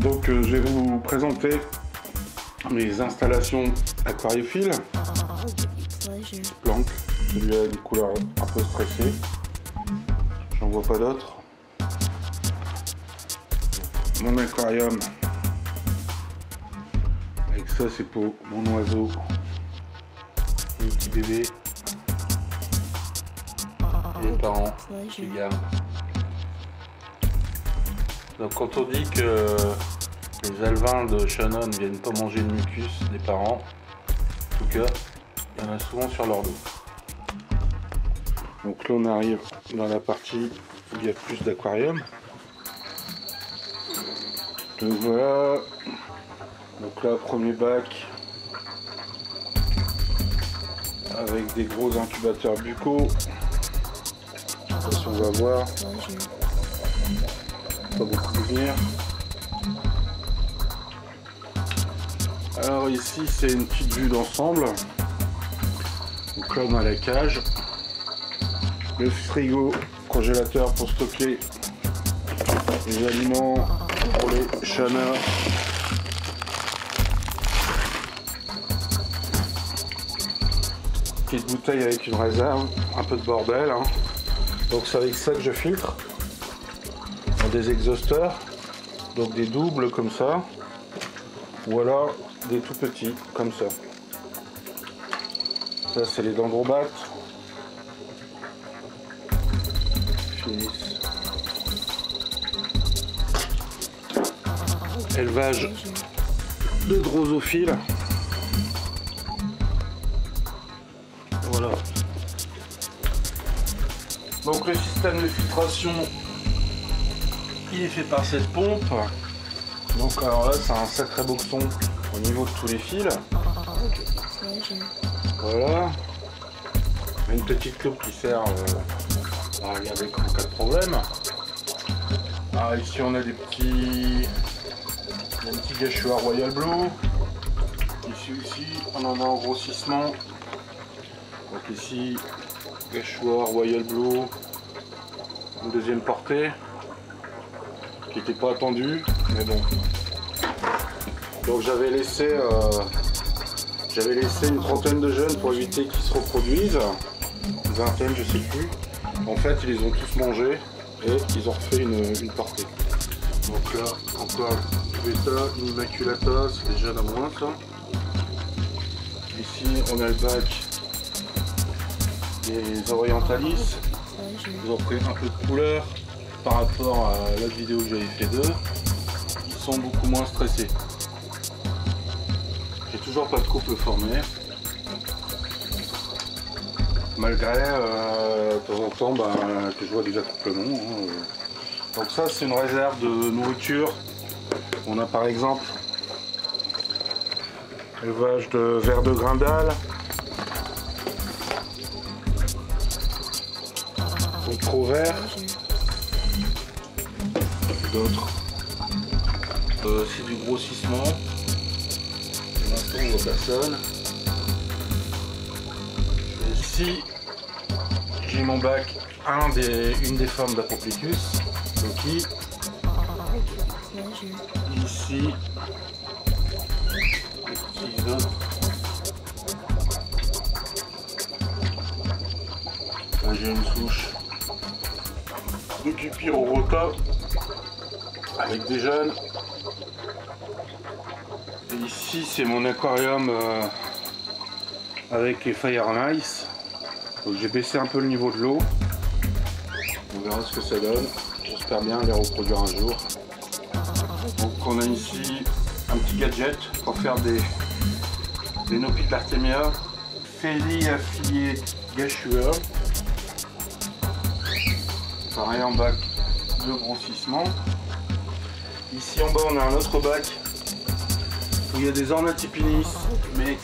Donc je vais vous présenter mes installations aquariophiles. Planck, celui-là a une couleur un peu stressée. J'en vois pas d'autres. Mon aquarium. Avec ça, c'est pour mon oiseau. Un petit bébé. Et les parents qui gardent. Donc quand on dit que les alevins de Shannon ne viennent pas manger le mucus des parents, en tout cas, il y en a souvent sur leur dos. Donc là on arrive dans la partie où il y a plus d'aquarium. Donc voilà. Donc là, premier bac avec des gros incubateurs buccaux. Je sais pas si on va voir. Pas beaucoup de lumière. Alors ici c'est une petite vue d'ensemble. Donc là on a la cage, le frigo congélateur pour stocker les aliments pour les chanas. Petite bouteille avec une réserve, un peu de bordel, hein. Donc c'est avec ça que je filtre. Des exhausteurs, donc des doubles comme ça, ou alors des tout petits comme ça. Ça c'est les dendrobates. Finissent. Élevage de drosophiles. Voilà. Donc le système de filtration, il est fait par cette pompe. Donc alors là c'est un sacré boxon au niveau de tous les fils. Voilà. Une petite loupe qui sert à regarder en cas de problème. Alors ici on a des petits gâchoirs Royal Blue. Ici on en a en grossissement. Donc ici gâchoir Royal Blue, une deuxième portée qui n'était pas attendu, mais bon. Donc j'avais laissé une trentaine de jeunes pour éviter qu'ils se reproduisent, une vingtaine je sais plus. En fait ils les ont tous mangés et ils ont refait une portée. Donc là encore bêta, une immaculata, c'est déjà la moins ça. Ici on a le bac des orientalis. Ils ont pris un peu de couleur par rapport à l'autre vidéo que j'avais fait d'eux. Ils sont beaucoup moins stressés. J'ai toujours pas de couple formé, malgré de temps en temps que je vois des accouplements, hein. Donc ça c'est une réserve de nourriture. On a par exemple élevage de vers de grindal, trop vert. D'autres. C'est du grossissement. Pour l'instant on voit personne. Et ici j'ai mon bac, une des formes d'Apoplecus, Loki. Ici les petits œufs. Là j'ai une souche de Cupirorota avec des jeunes. Et ici c'est mon aquarium avec les Fire Nice. Donc j'ai baissé un peu le niveau de l'eau. On verra ce que ça donne. J'espère bien les reproduire un jour. Donc on a ici un petit gadget pour faire des Nopit d'Artemia. Félie affilié gâchueur. Pareil en bac de grossissement. Ici en bas on a un autre bac où il y a des ornathipinis mais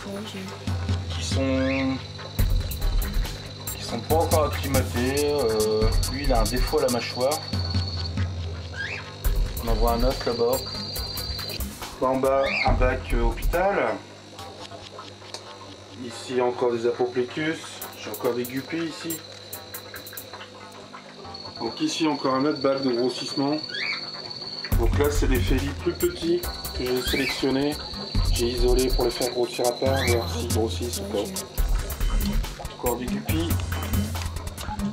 qui sont pas encore acclimatés. Lui il a un défaut à la mâchoire. On en voit un autre là-bas. En bas un bac hôpital. Ici encore des Apoplecus. J'ai encore des guppies ici. Donc ici encore un autre bac de grossissement. Donc Donc là c'est des félis plus petits que j'ai sélectionnés. J'ai isolé pour les faire grossir à part, voir s'ils grossissent ou pas. Encore des guppies.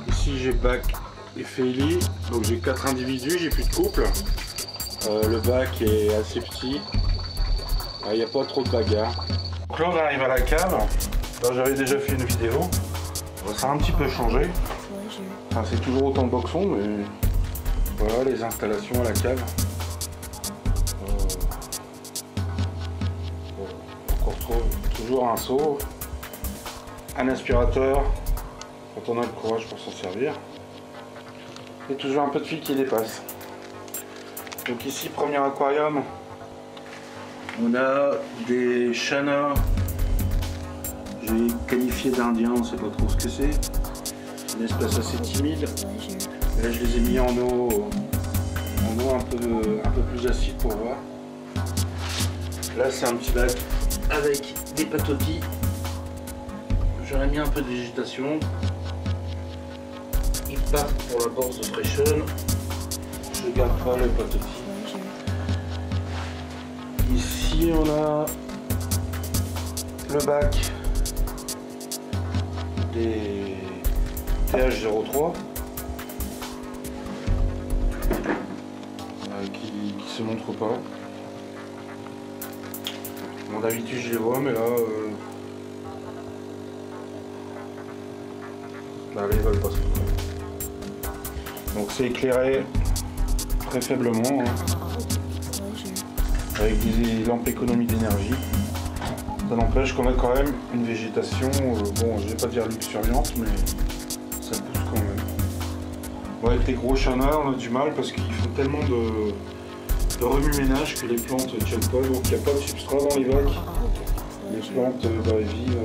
Ici j'ai bac et félis. Donc j'ai 4 individus, j'ai plus de couple. Le bac est assez petit. Il n'y a pas trop de bagarre. Donc là on arrive à la cave. Là j'avais déjà fait une vidéo. Ça a un petit peu changé. Enfin, c'est toujours autant de boxons, mais voilà les installations à la cave. On retrouve toujours un seau, un aspirateur quand on a le courage pour s'en servir. Et toujours un peu de fil qui dépasse. Donc ici, premier aquarium, on a des chanas. J'ai qualifié d'indien, on ne sait pas trop ce que c'est. Une espèce assez timide. Et là je les ai mis en eau un peu plus acide pour voir. Là c'est un petit bac avec des patotis. J'en ai mis un peu de végétation. Ils partent pour la bourse de Freshen. Je garde pas les patotis. Ici on a le bac des TH03 qui se montre pas. Bon, d'habitude je les vois, mais là ils veulent pas se montrer. Donc c'est éclairé très faiblement, hein, avec des lampes économie d'énergie. Ça n'empêche qu'on a quand même une végétation, bon je vais pas dire luxuriante, mais ça pousse quand même. Bon, avec les gros chanas on a du mal parce qu'ils font tellement de remue-ménage que les plantes ne tiennent pas, donc il n'y a pas de substrat dans les bacs. Les plantes vivent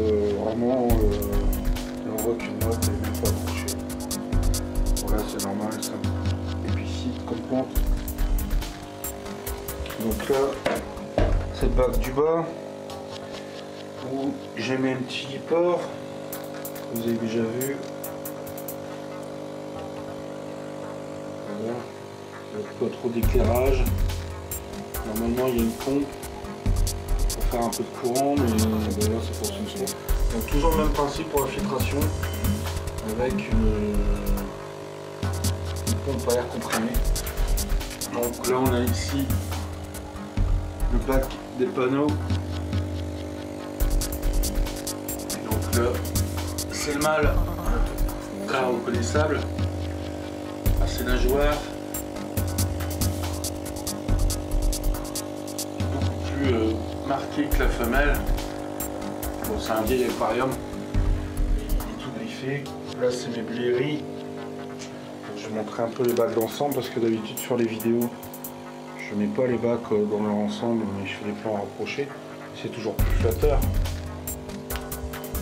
vraiment, on voit qu'une note n'est même pas accrochée. Bon là c'est normal, ça épicide comme plante. Donc là c'est le bac du bas où j'ai mis un petit port, vous avez déjà vu. Voilà. Il n'y a pas trop d'éclairage. Normalement il y a une pompe pour faire un peu de courant, mais là c'est pour ce soir. Donc toujours le même principe pour la filtration avec une pompe à air comprimé. Donc là on a ici le bac des panneaux. Et donc là c'est le mâle, très reconnaissable, assez nageoire. Marqué que la femelle. Bon, c'est un vieil aquarium, il est tout griffé. Là c'est mes blairies. Je vais montrer un peu les bacs d'ensemble parce que d'habitude sur les vidéos je mets pas les bacs dans leur ensemble, mais je fais les plans rapprochés, c'est toujours plus flatteur.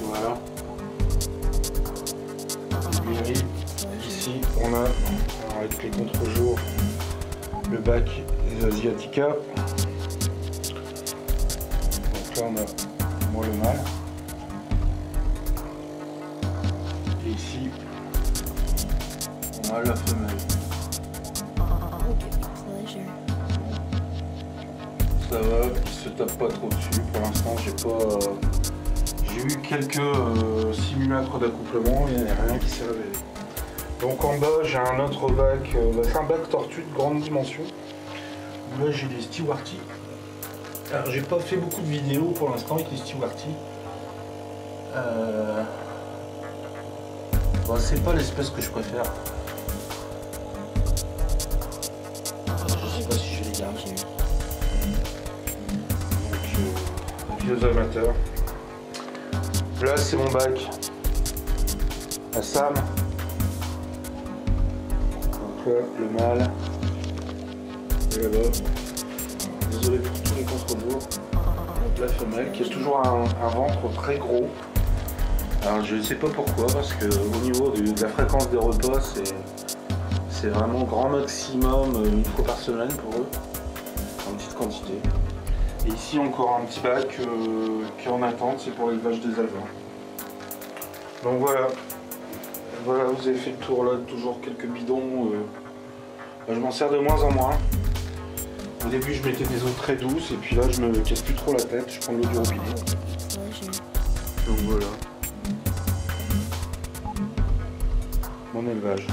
Voilà les blairies. Ici on a, avec les contre-jours, le bac des Asiatica. Là on a moi le mâle et ici on a la femelle. Ça va, il se tape pas trop dessus pour l'instant. J'ai eu quelques simulacres d'accouplement et il n'y a rien qui s'est révélé. Donc en bas j'ai un autre bac, c'est un bac tortue de grande dimension. Là j'ai des Stewarty. Alors j'ai pas fait beaucoup de vidéos pour l'instant avec les Stewarty. Bon, c'est pas l'espèce que je préfère. Je sais pas si je les garde. Donc vieux amateurs. Là c'est mon bac à Sam. Donc là le mâle. Et là-bas. Désolé pour tous les contre-jours. La femelle qui a toujours un ventre très gros. Alors je ne sais pas pourquoi, parce que au niveau de la fréquence des repas, c'est vraiment grand maximum une fois par semaine pour eux, en petite quantité. Et ici encore un petit bac qui est en attente, c'est pour l'élevage des alevins. Donc voilà, vous avez fait le tour là, toujours quelques bidons. Je m'en sers de moins en moins. Au début, je mettais des eaux très douces et puis là, je me casse plus trop la tête. Je prends de l'eau du robinet. Donc voilà. Mon élevage.